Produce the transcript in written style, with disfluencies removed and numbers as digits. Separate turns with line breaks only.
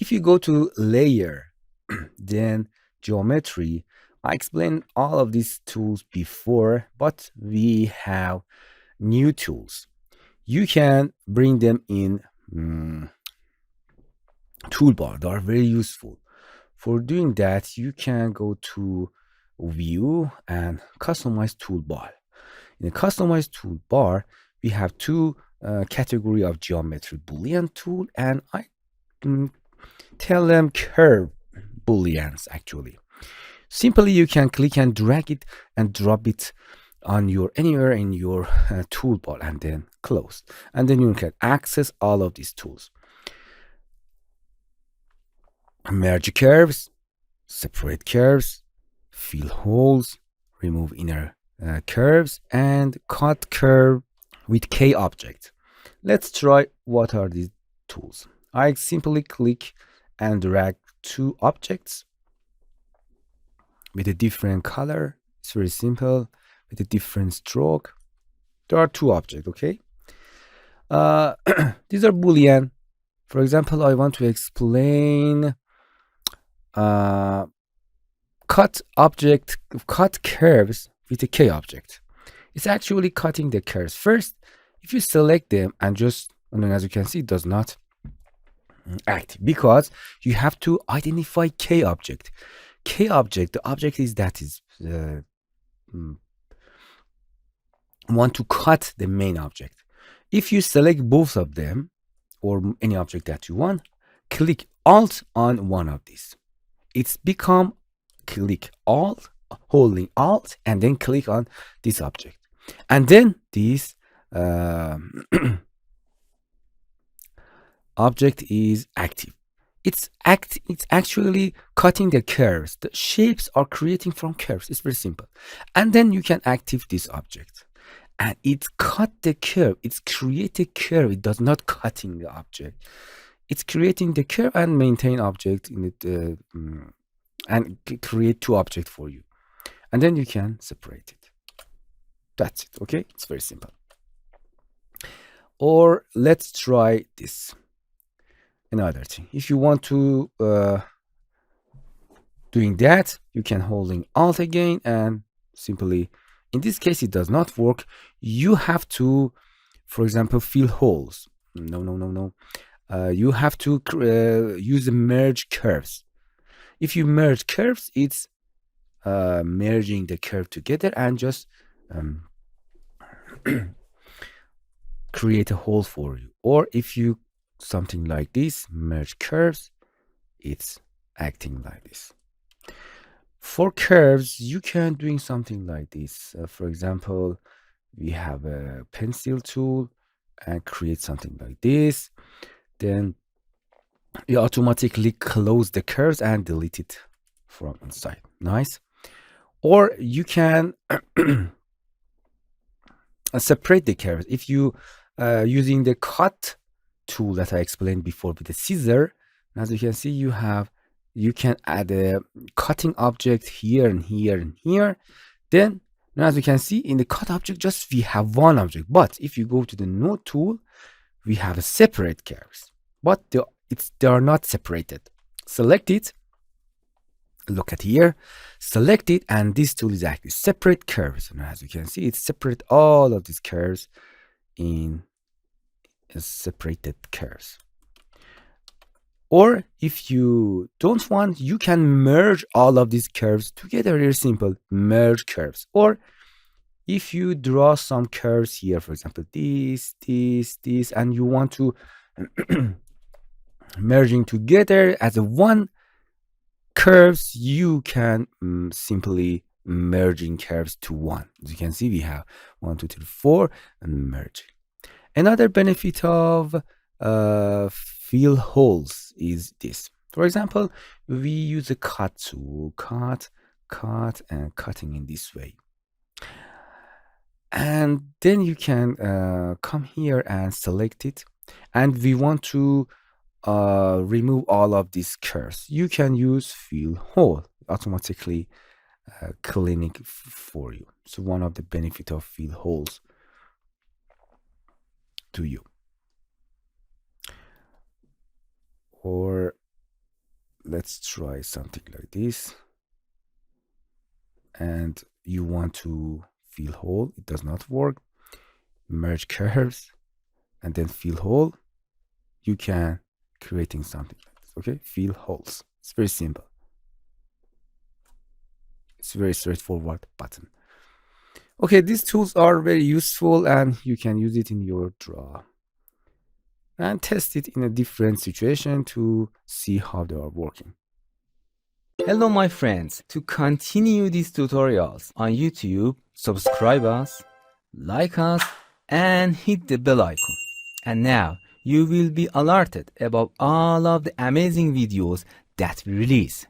If you go to layer, then geometry, I explained all of these tools before, but we have new tools. You can bring them in toolbar. They are very useful. For doing that, you can go to view and customize toolbar. In the customized toolbar, we have two category of geometry: Boolean tool and I tell them curve booleans actually. Simply you can click and drag it and drop it on your anywhere in your toolbar and then close, and then you can access all of these tools. Merge curves, separate curves, fill holes, remove inner curves, and cut curve with K object. Let's try what are these tools. I simply click and drag two objects with a different color. It's very simple, with a different stroke. There are two objects, okay? These are Boolean. For example, I want to explain cut curves with a K object. It's actually cutting the curves. First, if you select them and just, and then as you can see, it does not act because you have to identify K object. K object, the object is that is want to cut the main object. If you select both of them or any object that you want, click Alt on one of these. It's become click Alt, holding Alt, and then click on this object. And then this object is active. It's actually cutting the curves. The shapes are creating from curves. It's very simple. And then you can active this object. And it cut the curve. It's created curve. It does not cutting the object. It's creating the curve and maintain object in it and create two objects for you. And then you can separate it. That's it. Okay, it's very simple. Or let's try this. Another thing, if you want to doing that, you can holding Alt again and simply, in this case it does not work. You have to, for example, fill holes. No. You have to use the merge curves. If you merge curves, it's merging the curve together and just create a hole for you. Or if you something like this, merge curves, it's acting like this. For curves, you can doing something like this. For example, we have a pencil tool and create something like this. Then you automatically close the curves and delete it from inside. Nice. Or you can separate the curves. If you using the cut tool that I explained before with the scissor, as you can see, you can add a cutting object here and here and here. Then now as you can see in the cut object, just we have one object. But if you go to the node tool, we have a separate curves, but they are not separated. Select it, look at here, select it, and this tool is actually separate curves. And as you can see, it's separate all of these curves in separated curves. Or if you don't want, you can merge all of these curves together. Very simple, merge curves. Or if you draw some curves here, for example, this, and you want to merging together as a one curves, you can simply merging curves to one. As you can see, we have 1, 2, 3, 4, and merge. Another benefit of fill holes is this. For example, we use a cut tool, cut, and cutting in this way. And then you can come here and select it. And we want to remove all of these curves. You can use fill hole, automatically cleaning for you. So one of the benefit of fill holes to you. Or let's try something like this. And you want to fill hole, it does not work. Merge curves and then fill hole. You can creating something like this. Okay, fill holes. It's very simple. It's very straightforward button. Okay, these tools are very useful and you can use it in your draw and test it in a different situation to see how they are working.
Hello my friends, to continue these tutorials on YouTube, subscribe us, like us, and hit the bell icon. And now you will be alerted about all of the amazing videos that we release.